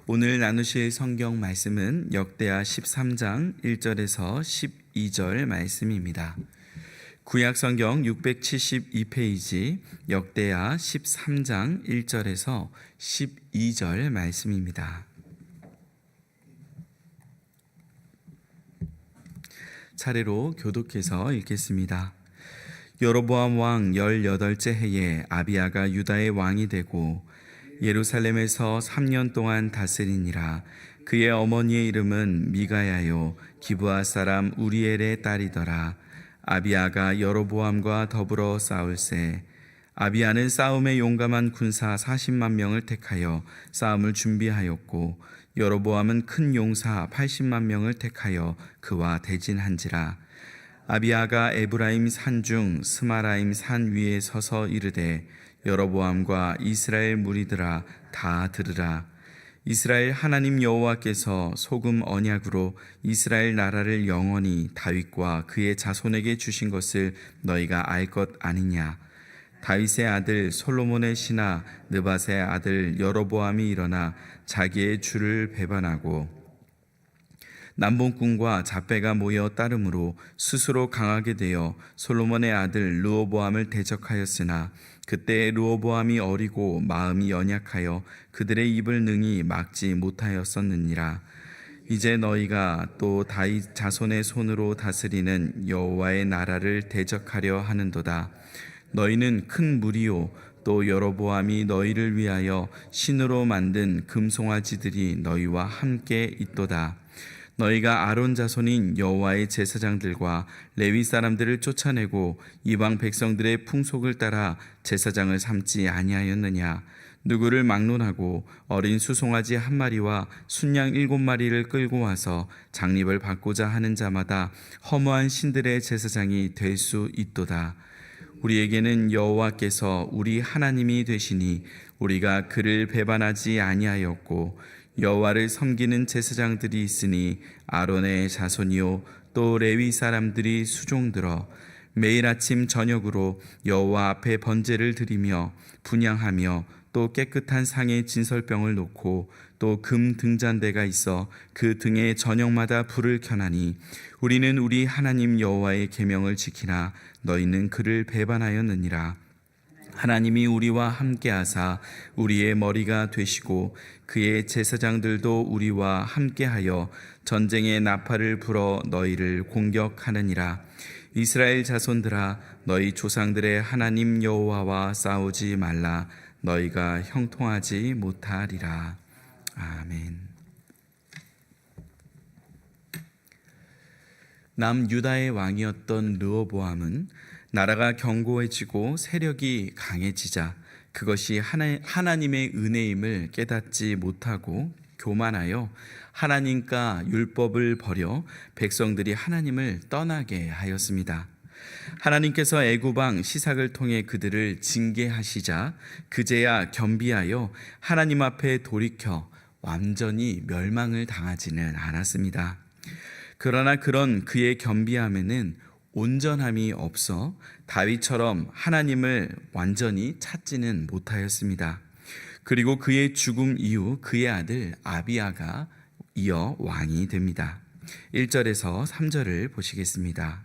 오늘 나누실 성경 말씀은 역대하 13장 1절에서 12절 말씀입니다. 구약 성경 672페이지 역대하 13장 1절에서 12절 말씀입니다. 차례로 교독해서 읽겠습니다. 여로보암 왕 18째 해에 아비야가 유다의 왕이 되고 예루살렘에서 3년 동안 다스리니라. 그의 어머니의 이름은 미가야요 기브아 사람 우리엘의 딸이더라. 아비야가 여로보암과 더불어 싸울세. 아비야는 싸움에 용감한 군사 40만 명을 택하여 싸움을 준비하였고 여로보암은 큰 용사 80만 명을 택하여 그와 대진한지라. 아비야가 에브라임 산중 스마라임 산 위에 서서 이르되 여로보암과 이스라엘 무리들아 다 들으라. 이스라엘 하나님 여호와께서 소금 언약으로 이스라엘 나라를 영원히 다윗과 그의 자손에게 주신 것을 너희가 알 것 아니냐. 다윗의 아들 솔로몬의 신하 느밧의 아들 여로보암이 일어나 자기의 주를 배반하고 남봉꾼과 잡배가 모여 따름으로 스스로 강하게 되어 솔로몬의 아들 르호보암을 대적하였으나 그때 르호보암이 어리고 마음이 연약하여 그들의 입을 능히 막지 못하였었느니라. 이제 너희가 또 다윗 자손의 손으로 다스리는 여호와의 나라를 대적하려 하는도다. 너희는 큰 무리요 또 여로보암이 너희를 위하여 신으로 만든 금송아지들이 너희와 함께 있도다. 너희가 아론 자손인 여호와의 제사장들과 레위 사람들을 쫓아내고 이방 백성들의 풍속을 따라 제사장을 삼지 아니하였느냐. 누구를 막론하고 어린 수송아지 한 마리와 순양 7마리를 끌고 와서 장립을 받고자 하는 자마다 허무한 신들의 제사장이 될 수 있도다. 우리에게는 여호와께서 우리 하나님이 되시니 우리가 그를 배반하지 아니하였고 여호와를 섬기는 제사장들이 있으니 아론의 자손이요 또 레위 사람들이 수종들어 매일 아침 저녁으로 여호와 앞에 번제를 드리며 분향하며 또 깨끗한 상에 진설병을 놓고 또 금 등잔대가 있어 그 등에 저녁마다 불을 켜나니 우리는 우리 하나님 여호와의 계명을 지키나 너희는 그를 배반하였느니라. 하나님이 우리와 함께하사 우리의 머리가 되시고 그의 제사장들도 우리와 함께하여 전쟁의 나팔을 불어 너희를 공격하느니라. 이스라엘 자손들아 너희 조상들의 하나님 여호와와 싸우지 말라. 너희가 형통하지 못하리라. 아멘. 남유다의 왕이었던 르호보암은 나라가 견고해지고 세력이 강해지자 그것이 하나님의 은혜임을 깨닫지 못하고 교만하여 하나님과 율법을 버려 백성들이 하나님을 떠나게 하였습니다. 하나님께서 애굽 왕 시삭을 통해 그들을 징계하시자 그제야 겸비하여 하나님 앞에 돌이켜 완전히 멸망을 당하지는 않았습니다. 그러나 그런 그의 겸비함에는 온전함이 없어 다윗처럼 하나님을 완전히 찾지는 못하였습니다. 그리고 그의 죽음 이후 그의 아들 아비야가 이어 왕이 됩니다. 1절에서 3절을 보시겠습니다.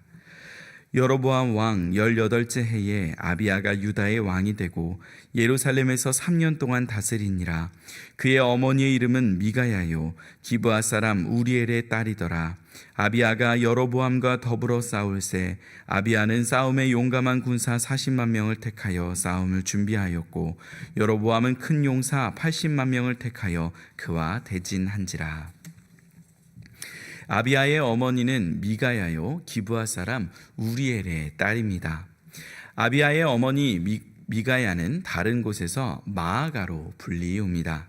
여로보암 왕 18째 해에 아비야가 유다의 왕이 되고 예루살렘에서 3년 동안 다스리니라. 그의 어머니의 이름은 미가야요 기브아 사람 우리엘의 딸이더라. 아비야가 여로보암과 더불어 싸울세. 아비야는 싸움에 용감한 군사 40만 명을 택하여 싸움을 준비하였고 여로보암은 큰 용사 80만 명을 택하여 그와 대진한지라. 아비야의 어머니는 미가야요 기브아 사람 우리엘의 딸입니다. 아비야의 어머니 미가야는 다른 곳에서 마아가로 불리웁니다.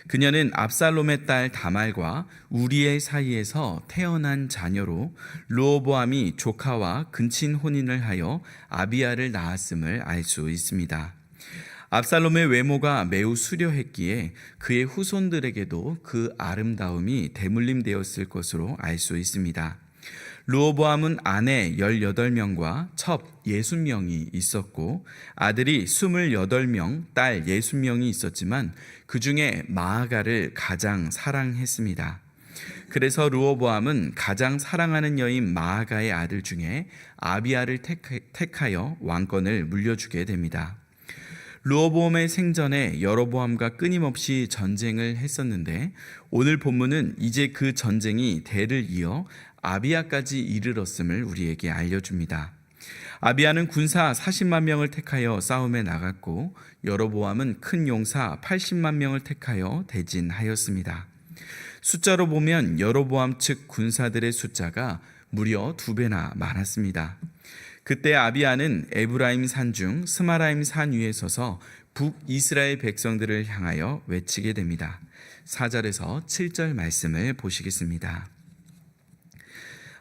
그녀는 압살롬의 딸 다말과 우리엘 사이에서 태어난 자녀로 르호보암이 조카와 근친 혼인을 하여 아비야를 낳았음을 알 수 있습니다. 압살롬의 외모가 매우 수려했기에 그의 후손들에게도 그 아름다움이 대물림되었을 것으로 알 수 있습니다. 르호보암은 아내 18명과 첩 60명이 있었고 아들이 28명, 딸 60명이 있었지만 그 중에 마아가를 가장 사랑했습니다. 그래서 르호보암은 가장 사랑하는 여인 마아가의 아들 중에 아비야를 택하여 왕권을 물려주게 됩니다. 르호보암의 생전에 여로보암과 끊임없이 전쟁을 했었는데 오늘 본문은 이제 그 전쟁이 대를 이어 아비야까지 이르렀음을 우리에게 알려줍니다. 아비야는 군사 40만 명을 택하여 싸움에 나갔고 여로보암은 큰 용사 80만 명을 택하여 대진하였습니다. 숫자로 보면 여로보암 측 군사들의 숫자가 무려 2배나 많았습니다. 그때 아비야는 에브라임 산중 스마라임 산 위에 서서 북이스라엘 백성들을 향하여 외치게 됩니다. 4절에서 7절 말씀을 보시겠습니다.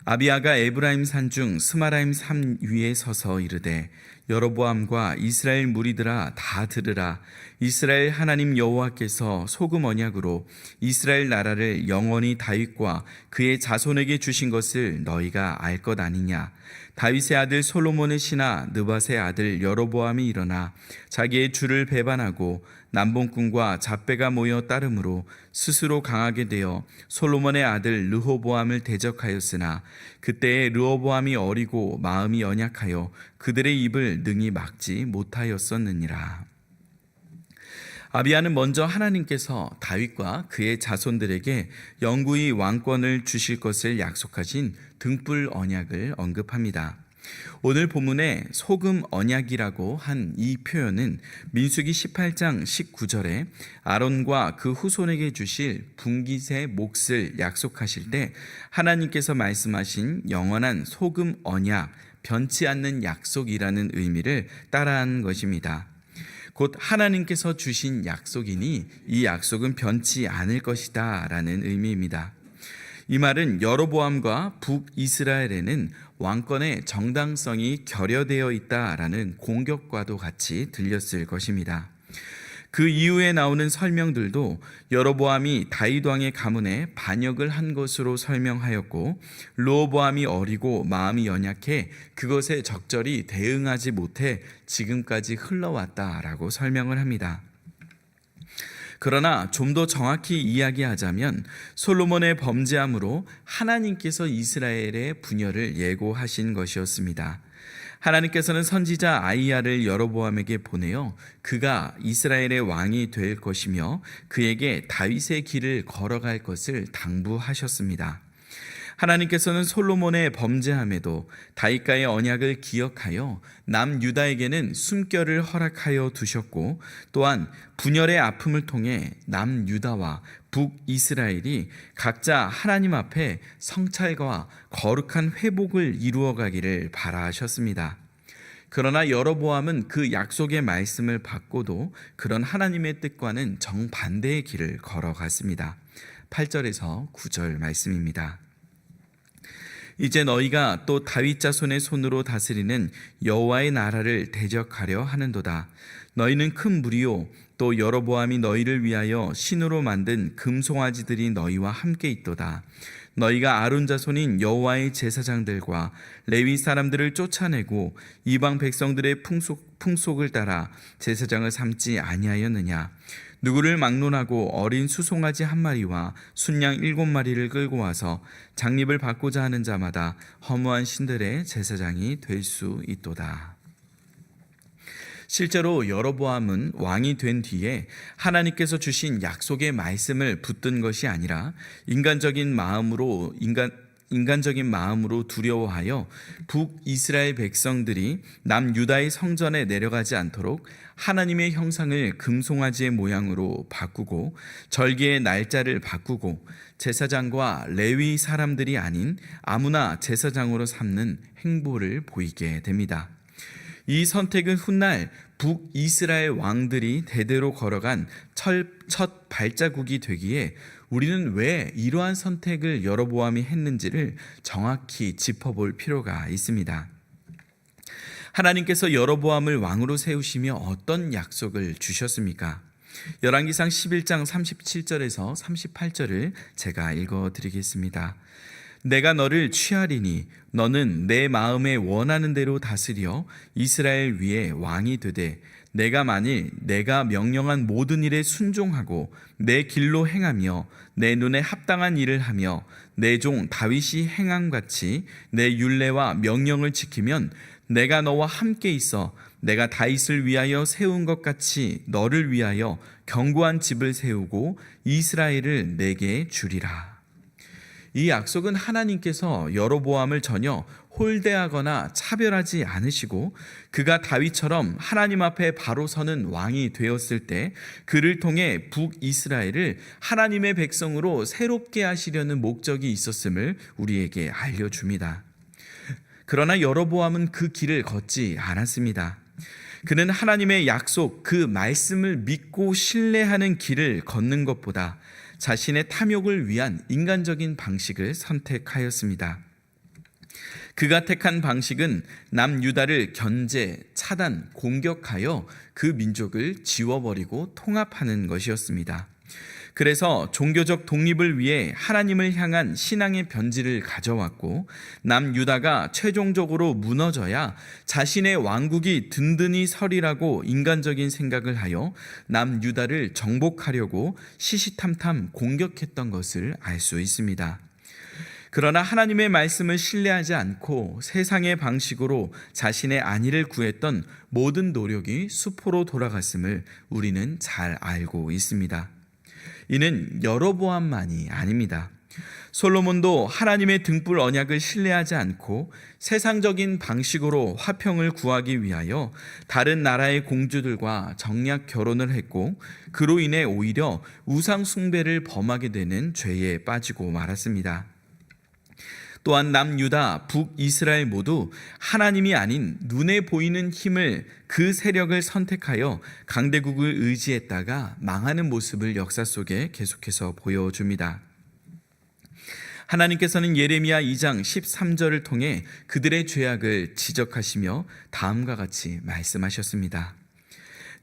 아비야가 에브라임 산중 스마라임 산 위에 서서 이르되 여로보암과 이스라엘 무리들아 다 들으라. 이스라엘 하나님 여호와께서 소금 언약으로 이스라엘 나라를 영원히 다윗과 그의 자손에게 주신 것을 너희가 알 것 아니냐. 다윗의 아들 솔로몬의 신하 느밧의 아들 여로보암이 일어나 자기의 주를 배반하고 남봉꾼과 잡배가 모여 따름으로 스스로 강하게 되어 솔로몬의 아들 르호보암을 대적하였으나 그때에 르호보암이 어리고 마음이 연약하여 그들의 입을 능히 막지 못하였었느니라. 아비야는 먼저 하나님께서 다윗과 그의 자손들에게 영구히 왕권을 주실 것을 약속하신 등불 언약을 언급합니다. 오늘 본문에 소금 언약이라고 한 이 표현은 민수기 18장 19절에 아론과 그 후손에게 주실 분깃의 몫을 약속하실 때 하나님께서 말씀하신 영원한 소금 언약, 변치 않는 약속이라는 의미를 따라한 것입니다. 곧 하나님께서 주신 약속이니 이 약속은 변치 않을 것이다 라는 의미입니다. 이 말은 여로보암과 북이스라엘에는 왕권의 정당성이 결여되어 있다라는 공격과도 같이 들렸을 것입니다. 그 이후에 나오는 설명들도 여로보암이 다윗 왕의 가문에 반역을 한 것으로 설명하였고 르호보암이 어리고 마음이 연약해 그것에 적절히 대응하지 못해 지금까지 흘러왔다라고 설명을 합니다. 그러나 좀 더 정확히 이야기하자면 솔로몬의 범죄함으로 하나님께서 이스라엘의 분열을 예고하신 것이었습니다. 하나님께서는 선지자 아이야를 여로보암에게 보내어 그가 이스라엘의 왕이 될 것이며 그에게 다윗의 길을 걸어갈 것을 당부하셨습니다. 하나님께서는 솔로몬의 범죄함에도 다윗과의 언약을 기억하여 남유다에게는 숨결을 허락하여 두셨고 또한 분열의 아픔을 통해 남유다와 북이스라엘이 각자 하나님 앞에 성찰과 거룩한 회복을 이루어가기를 바라셨습니다. 그러나 여로보암은 그 약속의 말씀을 받고도 그런 하나님의 뜻과는 정반대의 길을 걸어갔습니다. 8절에서 9절 말씀입니다. 이제 너희가 또 다윗 자손의 손으로 다스리는 여호와의 나라를 대적하려 하는도다. 너희는 큰 무리요 또 여로보암이 너희를 위하여 신으로 만든 금송아지들이 너희와 함께 있도다. 너희가 아론 자손인 여호와의 제사장들과 레위 사람들을 쫓아내고 이방 백성들의 풍속을 따라 제사장을 삼지 아니하였느냐. 누구를 막론하고 어린 수송아지 1마리와 순양 7마리를 끌고 와서 장립을 받고자 하는 자마다 허무한 신들의 제사장이 될 수 있도다. 실제로 여로보암은 왕이 된 뒤에 하나님께서 주신 약속의 말씀을 붙든 것이 아니라 인간적인 마음으로 두려워하여 북이스라엘 백성들이 남유다의 성전에 내려가지 않도록 하나님의 형상을 금송아지의 모양으로 바꾸고 절기의 날짜를 바꾸고 제사장과 레위 사람들이 아닌 아무나 제사장으로 삼는 행보를 보이게 됩니다. 이 선택은 훗날 북이스라엘 왕들이 대대로 걸어간 첫 발자국이 되기에 우리는 왜 이러한 선택을 여로보암이 했는지를 정확히 짚어볼 필요가 있습니다. 하나님께서 여로보암을 왕으로 세우시며 어떤 약속을 주셨습니까? 열왕기상 11장 37절에서 38절을 제가 읽어드리겠습니다. 내가 너를 취하리니 너는 내 마음에 원하는 대로 다스려 이스라엘 위에 왕이 되되 내가 만일 내가 명령한 모든 일에 순종하고 내 길로 행하며 내 눈에 합당한 일을 하며 내 종 다윗이 행함 같이 내 율례와 명령을 지키면 내가 너와 함께 있어 내가 다윗을 위하여 세운 것 같이 너를 위하여 견고한 집을 세우고 이스라엘을 내게 주리라. 이 약속은 하나님께서 여로보암을 전혀 홀대하거나 차별하지 않으시고 그가 다윗처럼 하나님 앞에 바로 서는 왕이 되었을 때 그를 통해 북이스라엘을 하나님의 백성으로 새롭게 하시려는 목적이 있었음을 우리에게 알려줍니다. 그러나 여로보암은 그 길을 걷지 않았습니다. 그는 하나님의 약속, 그 말씀을 믿고 신뢰하는 길을 걷는 것보다 자신의 탐욕을 위한 인간적인 방식을 선택하였습니다. 그가 택한 방식은 남유다를 견제, 차단, 공격하여 그 민족을 지워버리고 통합하는 것이었습니다. 그래서 종교적 독립을 위해 하나님을 향한 신앙의 변질을 가져왔고 남유다가 최종적으로 무너져야 자신의 왕국이 든든히 서리라고 인간적인 생각을 하여 남유다를 정복하려고 시시탐탐 공격했던 것을 알 수 있습니다. 그러나 하나님의 말씀을 신뢰하지 않고 세상의 방식으로 자신의 안위를 구했던 모든 노력이 수포로 돌아갔음을 우리는 잘 알고 있습니다. 이는 여로보암만이 아닙니다. 솔로몬도 하나님의 등불 언약을 신뢰하지 않고 세상적인 방식으로 화평을 구하기 위하여 다른 나라의 공주들과 정략 결혼을 했고 그로 인해 오히려 우상 숭배를 범하게 되는 죄에 빠지고 말았습니다. 또한 남유다, 북이스라엘 모두 하나님이 아닌 눈에 보이는 힘을 그 세력을 선택하여 강대국을 의지했다가 망하는 모습을 역사 속에 계속해서 보여줍니다. 하나님께서는 예레미야 2장 13절을 통해 그들의 죄악을 지적하시며 다음과 같이 말씀하셨습니다.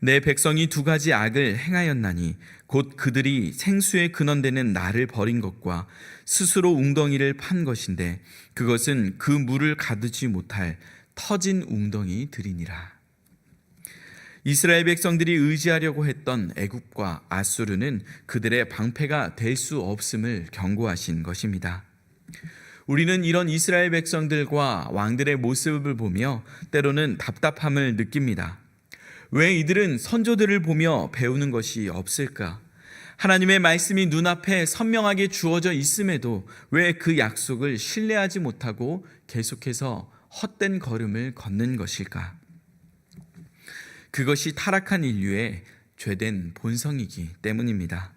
내 백성이 두 가지 악을 행하였나니 곧 그들이 생수의 근원되는 나를 버린 것과 스스로 웅덩이를 판 것인데 그것은 그 물을 가두지 못할 터진 웅덩이들이니라. 이스라엘 백성들이 의지하려고 했던 애굽과 아수르는 그들의 방패가 될 수 없음을 경고하신 것입니다. 우리는 이런 이스라엘 백성들과 왕들의 모습을 보며 때로는 답답함을 느낍니다. 왜 이들은 선조들을 보며 배우는 것이 없을까? 하나님의 말씀이 눈앞에 선명하게 주어져 있음에도 왜 그 약속을 신뢰하지 못하고 계속해서 헛된 걸음을 걷는 것일까? 그것이 타락한 인류의 죄된 본성이기 때문입니다.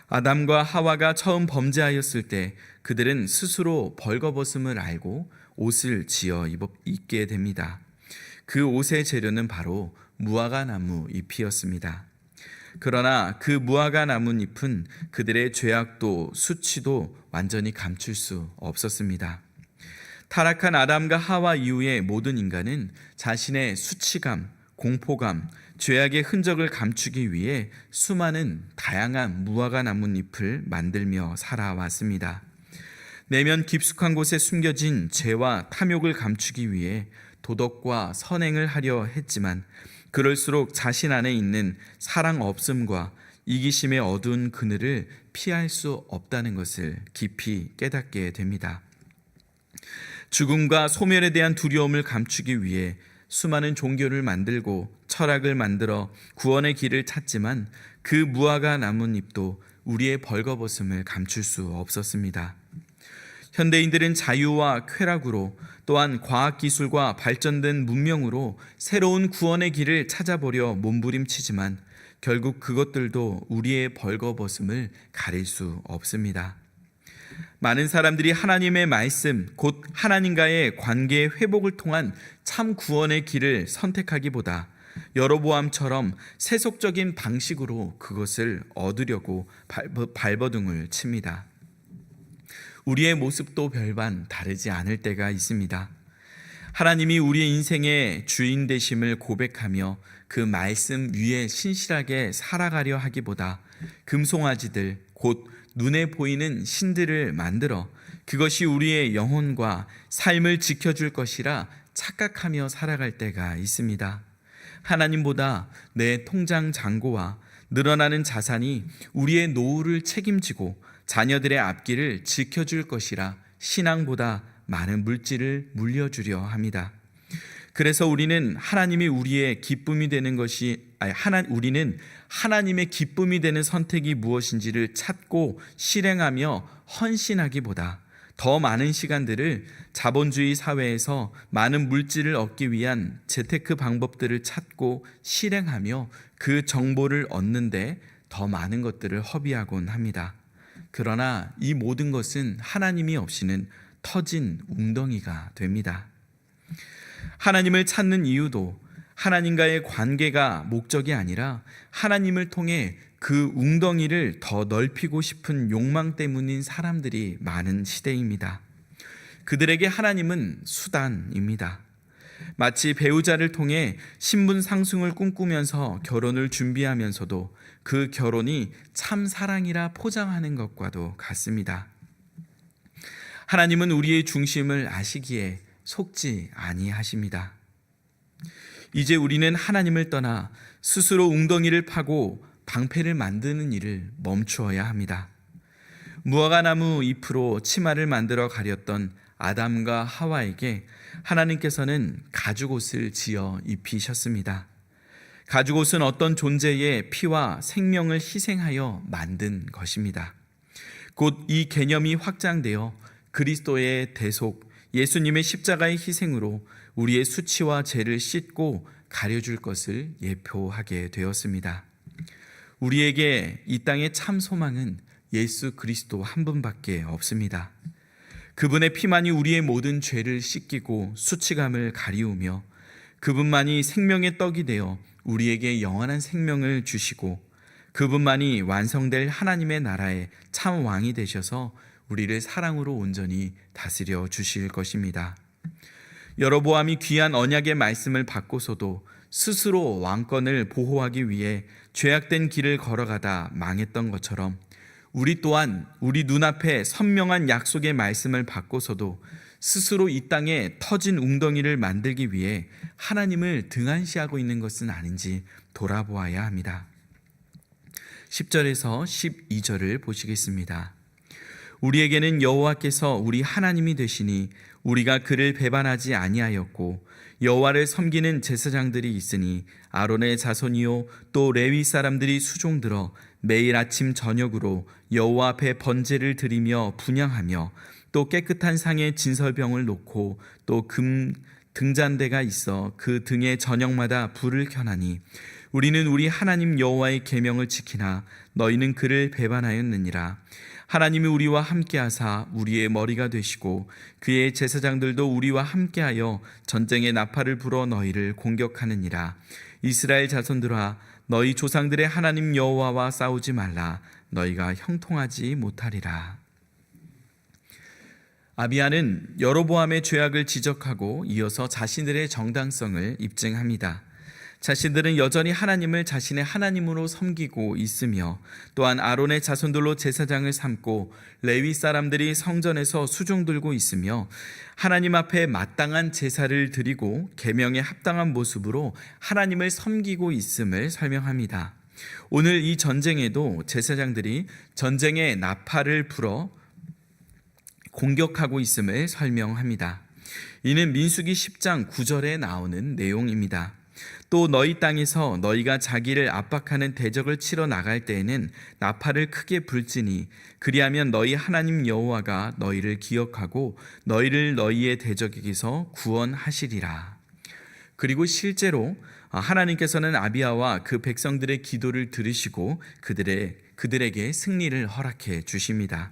아담과 하와가 처음 범죄하였을 때 그들은 스스로 벌거벗음을 알고 옷을 지어 입게 됩니다. 그 옷의 재료는 바로 무화과 나무 잎이었습니다. 그러나 그 무화과 나뭇잎은 그들의 죄악도 수치도 완전히 감출 수 없었습니다. 타락한 아담과 하와 이후의 모든 인간은 자신의 수치감, 공포감, 죄악의 흔적을 감추기 위해 수많은 다양한 무화과 나뭇잎을 만들며 살아왔습니다. 내면 깊숙한 곳에 숨겨진 죄와 탐욕을 감추기 위해 도덕과 선행을 하려 했지만 그럴수록 자신 안에 있는 사랑 없음과 이기심의 어두운 그늘을 피할 수 없다는 것을 깊이 깨닫게 됩니다. 죽음과 소멸에 대한 두려움을 감추기 위해 수많은 종교를 만들고 철학을 만들어 구원의 길을 찾지만 그 무화과 나뭇잎도 우리의 벌거벗음을 감출 수 없었습니다. 현대인들은 자유와 쾌락으로 또한 과학기술과 발전된 문명으로 새로운 구원의 길을 찾아보려 몸부림치지만 결국 그것들도 우리의 벌거벗음을 가릴 수 없습니다. 많은 사람들이 하나님의 말씀, 곧 하나님과의 관계의 회복을 통한 참 구원의 길을 선택하기보다 여로보암처럼 세속적인 방식으로 그것을 얻으려고 발버둥을 칩니다. 우리의 모습도 별반 다르지 않을 때가 있습니다. 하나님이 우리의 인생의 주인 되심을 고백하며 그 말씀 위에 신실하게 살아가려 하기보다 금송아지들 곧 눈에 보이는 신들을 만들어 그것이 우리의 영혼과 삶을 지켜줄 것이라 착각하며 살아갈 때가 있습니다. 하나님보다 내 통장 잔고와 늘어나는 자산이 우리의 노후를 책임지고 자녀들의 앞길을 지켜줄 것이라 신앙보다 많은 물질을 물려주려 합니다. 그래서 우리는 하나님이 우리의 기쁨이 되는 우리는 하나님의 기쁨이 되는 선택이 무엇인지를 찾고 실행하며 헌신하기보다 더 많은 시간들을 자본주의 사회에서 많은 물질을 얻기 위한 재테크 방법들을 찾고 실행하며 그 정보를 얻는데 더 많은 것들을 허비하곤 합니다. 그러나 이 모든 것은 하나님이 없이는 터진 웅덩이가 됩니다. 하나님을 찾는 이유도 하나님과의 관계가 목적이 아니라 하나님을 통해 그 웅덩이를 더 넓히고 싶은 욕망 때문인 사람들이 많은 시대입니다. 그들에게 하나님은 수단입니다. 마치 배우자를 통해 신분 상승을 꿈꾸면서 결혼을 준비하면서도 그 결혼이 참 사랑이라 포장하는 것과도 같습니다. 하나님은 우리의 중심을 아시기에 속지 아니하십니다. 이제 우리는 하나님을 떠나 스스로 웅덩이를 파고 방패를 만드는 일을 멈추어야 합니다. 무화과나무 잎으로 치마를 만들어 가렸던 아담과 하와에게 하나님께서는 가죽옷을 지어 입히셨습니다. 가죽옷은 어떤 존재의 피와 생명을 희생하여 만든 것입니다. 곧 이 개념이 확장되어 그리스도의 대속, 예수님의 십자가의 희생으로 우리의 수치와 죄를 씻고 가려줄 것을 예표하게 되었습니다. 우리에게 이 땅의 참 소망은 예수 그리스도 한 분밖에 없습니다. 그분의 피만이 우리의 모든 죄를 씻기고 수치감을 가리우며 그분만이 생명의 떡이 되어 우리에게 영원한 생명을 주시고 그분만이 완성될 하나님의 나라의 참 왕이 되셔서 우리를 사랑으로 온전히 다스려 주실 것입니다. 여로보암이 귀한 언약의 말씀을 받고서도 스스로 왕권을 보호하기 위해 죄악된 길을 걸어가다 망했던 것처럼 우리 또한 우리 눈앞에 선명한 약속의 말씀을 받고서도 스스로 이 땅에 터진 웅덩이를 만들기 위해 하나님을 등한시하고 있는 것은 아닌지 돌아보아야 합니다. 10절에서 12절을 보시겠습니다. 우리에게는 여호와께서 우리 하나님이 되시니 우리가 그를 배반하지 아니하였고 여호와를 섬기는 제사장들이 있으니 아론의 자손이요 또 레위 사람들이 수종들어 매일 아침 저녁으로 여호와 앞에 번제를 드리며 분향하며 또 깨끗한 상에 진설병을 놓고 또 금 등잔대가 있어 그 등에 저녁마다 불을 켜나니 우리는 우리 하나님 여호와의 계명을 지키나 너희는 그를 배반하였느니라. 하나님이 우리와 함께하사 우리의 머리가 되시고 그의 제사장들도 우리와 함께하여 전쟁의 나팔을 불어 너희를 공격하느니라. 이스라엘 자손들아 너희 조상들의 하나님 여호와와 싸우지 말라. 너희가 형통하지 못하리라. 아비야는 여로보암의 죄악을 지적하고 이어서 자신들의 정당성을 입증합니다. 자신들은 여전히 하나님을 자신의 하나님으로 섬기고 있으며 또한 아론의 자손들로 제사장을 삼고 레위 사람들이 성전에서 수종 들고 있으며 하나님 앞에 마땅한 제사를 드리고 계명에 합당한 모습으로 하나님을 섬기고 있음을 설명합니다. 오늘 이 전쟁에도 제사장들이 전쟁의 나팔을 불어 공격하고 있음을 설명합니다. 이는 민수기 10장 9절에 나오는 내용입니다. 또 너희 땅에서 너희가 자기를 압박하는 대적을 치러 나갈 때에는 나팔을 크게 불지니 그리하면 너희 하나님 여호와가 너희를 기억하고 너희를 너희의 대적에게서 구원하시리라. 그리고 실제로 하나님께서는 아비야와 그 백성들의 기도를 들으시고 그들에게 승리를 허락해 주십니다.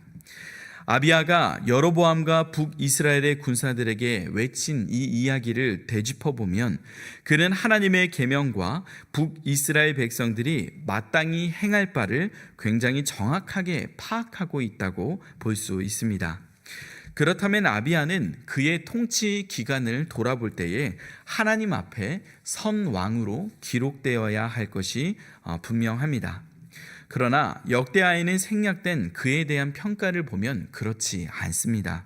아비야가 여로보암과 북이스라엘의 군사들에게 외친 이 이야기를 되짚어보면 그는 하나님의 계명과 북이스라엘 백성들이 마땅히 행할 바를 굉장히 정확하게 파악하고 있다고 볼 수 있습니다. 그렇다면 아비야는 그의 통치 기간을 돌아볼 때에 하나님 앞에 선 왕으로 기록되어야 할 것이 분명합니다. 그러나 역대하에는 생략된 그에 대한 평가를 보면 그렇지 않습니다.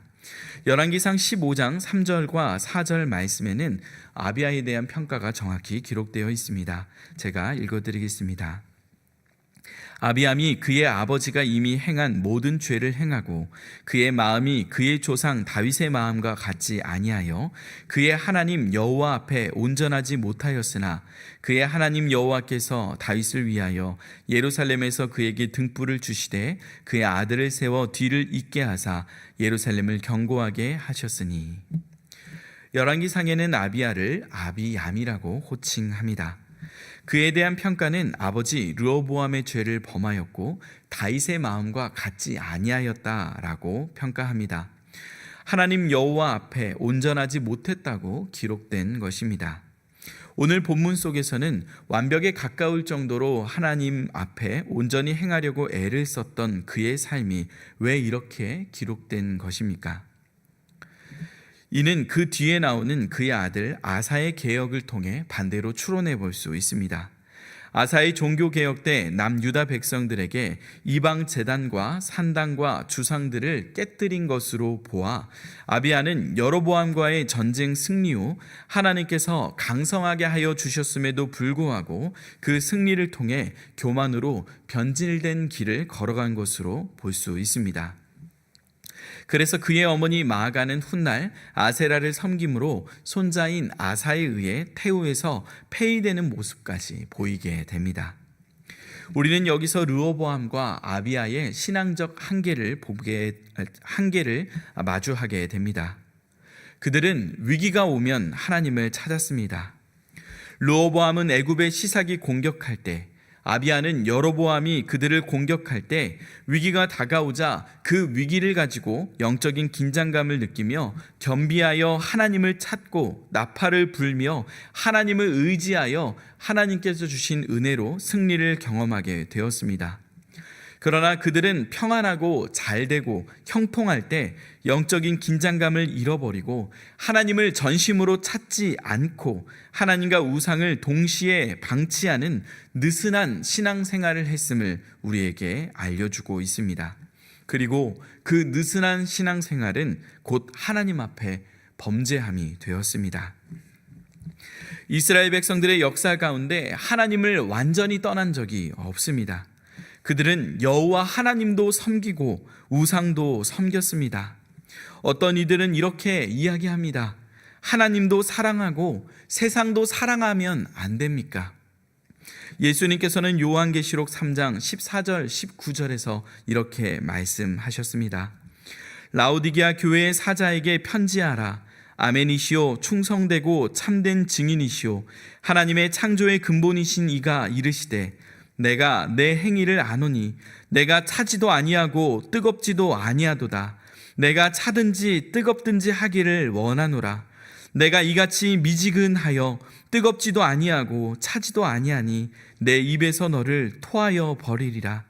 열왕기상 15장 3절과 4절 말씀에는 아비야에 대한 평가가 정확히 기록되어 있습니다. 제가 읽어드리겠습니다. 아비암이 그의 아버지가 이미 행한 모든 죄를 행하고 그의 마음이 그의 조상 다윗의 마음과 같지 아니하여 그의 하나님 여호와 앞에 온전하지 못하였으나 그의 하나님 여호와께서 다윗을 위하여 예루살렘에서 그에게 등불을 주시되 그의 아들을 세워 뒤를 잇게 하사 예루살렘을 견고하게 하셨으니. 열왕기상에는 아비야를 아비얌이라고 호칭합니다. 그에 대한 평가는 아버지 르호보암의 죄를 범하였고 다윗의 마음과 같지 아니하였다라고 평가합니다. 하나님 여호와 앞에 온전하지 못했다고 기록된 것입니다. 오늘 본문 속에서는 완벽에 가까울 정도로 하나님 앞에 온전히 행하려고 애를 썼던 그의 삶이 왜 이렇게 기록된 것입니까? 이는 그 뒤에 나오는 그의 아들 아사의 개혁을 통해 반대로 추론해 볼 수 있습니다. 아사의 종교개혁 때 남유다 백성들에게 이방 제단과 산당과 주상들을 깨뜨린 것으로 보아 아비야는 여로보암과의 전쟁 승리 후 하나님께서 강성하게 하여 주셨음에도 불구하고 그 승리를 통해 교만으로 변질된 길을 걸어간 것으로 볼 수 있습니다. 그래서 그의 어머니 마아가는 훗날 아세라를 섬김으로 손자인 아사에 의해 태우에서 폐위되는 모습까지 보이게 됩니다. 우리는 여기서 르호보암과 아비야의 신앙적 한계를 마주하게 됩니다. 그들은 위기가 오면 하나님을 찾았습니다. 르호보암은 애굽의 시삭이 공격할 때, 아비야는 여로보암이 그들을 공격할 때 위기가 다가오자 그 위기를 가지고 영적인 긴장감을 느끼며 겸비하여 하나님을 찾고 나팔을 불며 하나님을 의지하여 하나님께서 주신 은혜로 승리를 경험하게 되었습니다. 그러나 그들은 평안하고 잘되고 형통할 때 영적인 긴장감을 잃어버리고 하나님을 전심으로 찾지 않고 하나님과 우상을 동시에 방치하는 느슨한 신앙생활을 했음을 우리에게 알려주고 있습니다. 그리고 그 느슨한 신앙생활은 곧 하나님 앞에 범죄함이 되었습니다. 이스라엘 백성들의 역사 가운데 하나님을 완전히 떠난 적이 없습니다. 그들은 여호와 하나님도 섬기고 우상도 섬겼습니다. 어떤 이들은 이렇게 이야기합니다. 하나님도 사랑하고 세상도 사랑하면 안 됩니까? 예수님께서는 요한계시록 3장 14절 19절에서 이렇게 말씀하셨습니다. 라오디게아 교회의 사자에게 편지하라. 아멘이시오, 충성되고 참된 증인이시오, 하나님의 창조의 근본이신 이가 이르시되 내가 내 행위를 아노니 내가 차지도 아니하고 뜨겁지도 아니하도다. 내가 차든지 뜨겁든지 하기를 원하노라. 내가 이같이 미지근하여 뜨겁지도 아니하고 차지도 아니하니 내 입에서 너를 토하여 버리리라.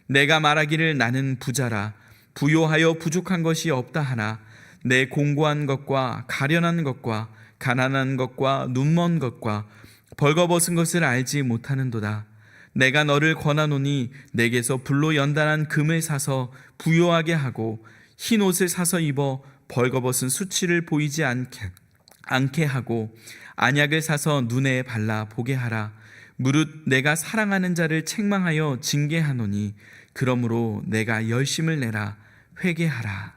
내가 말하기를 나는 부자라. 부요하여 부족한 것이 없다 하나 내 공고한 것과 가련한 것과 가난한 것과 눈먼 것과 벌거벗은 것을 알지 못하는도다. 내가 너를 권하노니 내게서 불로 연단한 금을 사서 부요하게 하고 흰 옷을 사서 입어 벌거벗은 수치를 보이지 않게 하고 안약을 사서 눈에 발라 보게 하라. 무릇 내가 사랑하는 자를 책망하여 징계하노니 그러므로 내가 열심을 내라. 회개하라.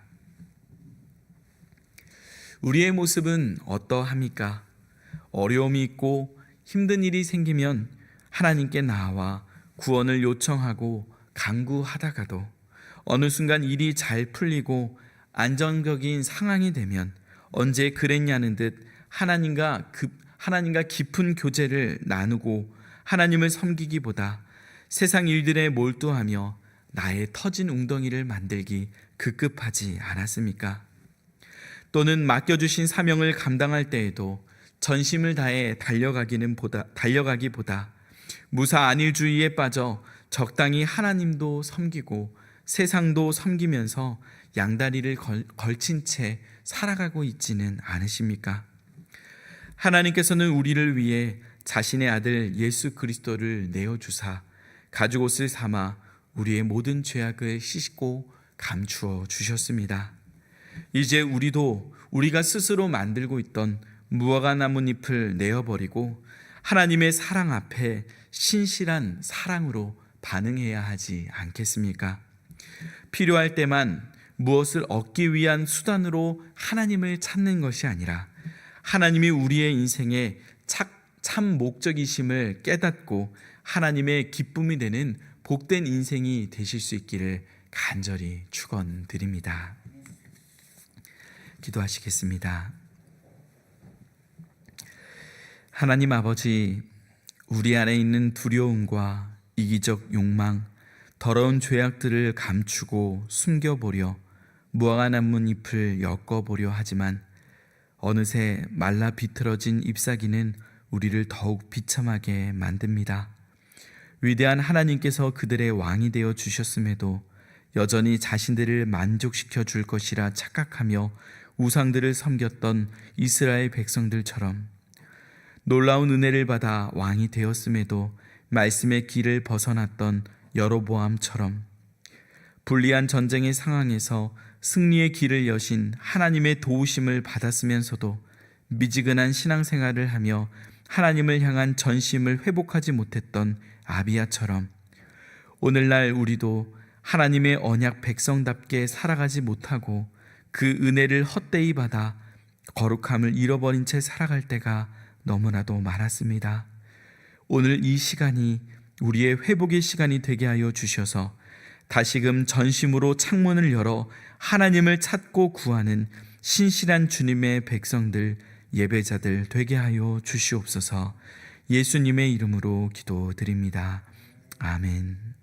우리의 모습은 어떠합니까? 어려움이 있고 힘든 일이 생기면 하나님께 나와 구원을 요청하고 간구하다가도 어느 순간 일이 잘 풀리고 안정적인 상황이 되면 언제 그랬냐는 듯 하나님과 깊은 교제를 나누고 하나님을 섬기기보다 세상 일들에 몰두하며 나의 터진 웅덩이를 만들기 급급하지 않았습니까? 또는 맡겨주신 사명을 감당할 때에도 전심을 다해 달려가기보다 무사 안일주의에 빠져 적당히 하나님도 섬기고 세상도 섬기면서 양다리를 걸친 채 살아가고 있지는 않으십니까? 하나님께서는 우리를 위해 자신의 아들 예수 그리스도를 내어주사 가죽옷을 삼아 우리의 모든 죄악을 씻고 감추어 주셨습니다. 이제 우리도 우리가 스스로 만들고 있던 무화과 나뭇잎을 내어버리고 하나님의 사랑 앞에 신실한 사랑으로 반응해야 하지 않겠습니까? 필요할 때만 무엇을 얻기 위한 수단으로 하나님을 찾는 것이 아니라 하나님이 우리의 인생의 참 목적이심을 깨닫고 하나님의 기쁨이 되는 복된 인생이 되실 수 있기를 간절히 축원드립니다. 기도하시겠습니다. 하나님 아버지, 우리 안에 있는 두려움과 이기적 욕망, 더러운 죄악들을 감추고 숨겨보려 무화과 나뭇잎을 엮어보려 하지만 어느새 말라 비틀어진 잎사귀는 우리를 더욱 비참하게 만듭니다. 위대한 하나님께서 그들의 왕이 되어 주셨음에도 여전히 자신들을 만족시켜 줄 것이라 착각하며 우상들을 섬겼던 이스라엘 백성들처럼 놀라운 은혜를 받아 왕이 되었음에도 말씀의 길을 벗어났던 여로보암처럼 불리한 전쟁의 상황에서 승리의 길을 여신 하나님의 도우심을 받았으면서도 미지근한 신앙생활을 하며 하나님을 향한 전심을 회복하지 못했던 아비야처럼 오늘날 우리도 하나님의 언약 백성답게 살아가지 못하고 그 은혜를 헛되이 받아 거룩함을 잃어버린 채 살아갈 때가 너무나도 많았습니다. 오늘 이 시간이 우리의 회복의 시간이 되게 하여 주셔서 다시금 전심으로 창문을 열어 하나님을 찾고 구하는 신실한 주님의 백성들, 예배자들 되게 하여 주시옵소서. 예수님의 이름으로 기도드립니다. 아멘.